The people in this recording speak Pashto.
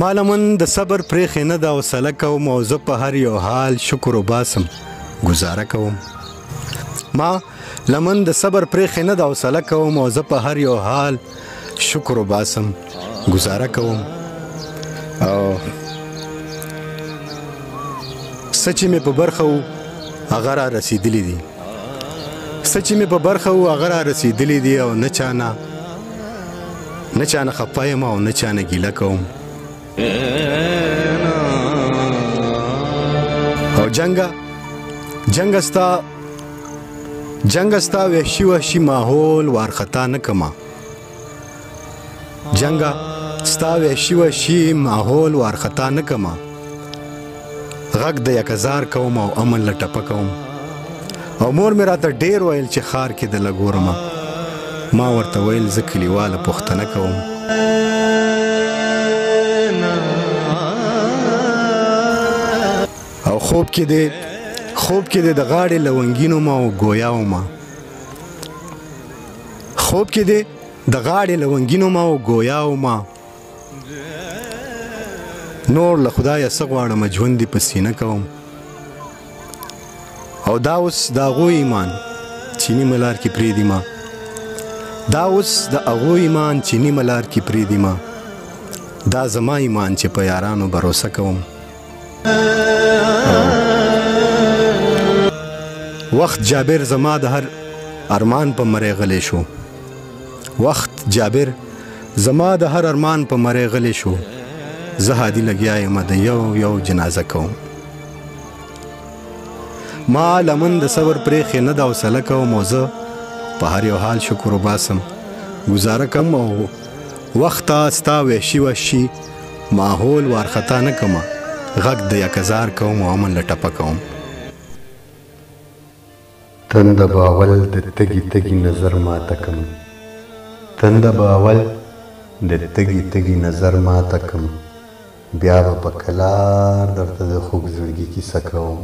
ما لمن د صبر پرېښې نه ده حوصله کوم او زه په هر یو حال شکر وباسم ګزاره کوم ما لمن د صبر پرېښې نه ده حوصله کوم او زه په هر یو حال شکر وباسم ګزاره کوم او څه چې مې په برخه و هغه را رسېدلي دي څه چې مې په برخه و هغه را رسېدلي دي او نه چانه خفه یم او نه چانه ګیله کوم او جنگ ستا وحشي ماحول وارخطا نه کما جنگ ستا وحشي ماحول وارخطا نه کما غږ د یک هزار کوم او امن له ټپه کوم او مور مې راته ډېر ویل چې ښار کې د لګورمه ما ورته ویل زه کلیواله پوښتنه کوم او خوب کې دې د غاړې لونګینو ما او ګویاو ما خوب کې دې د غاړې لونګینو ما او ګویاو ما نور له خدایه څه غواړم ژوند دې په سینه کوم او دا اوس د هغوی ایمان چینی ملار کې پرېږدي ما دا اوس د هغوی ایمان چینی ملار کې پرېږدي ما دا زما ایمان چې په یارانو باروسه کوم وخت جابر زما د هر ارمان په مرۍ غلی شو وخت جابر زما د هر ارمان په مرۍ غلی شو زه هادي لګیا یم د یو جنازه کوم ما لمن د صبر پرېښې نه ده حوصله کوم او زه په هر یو حال شکر وباسم ګزاره کوم او وخته ستا وحشي ماحول وارخطا نه کمه غږ د یک هزار کوم او امن له ټپه کوم تنده به اول د تږي نظر ماته کم تنده به اول د تږي نظر ماته کم بیا به په کلار درته د خوږ زړګي کیسه کوم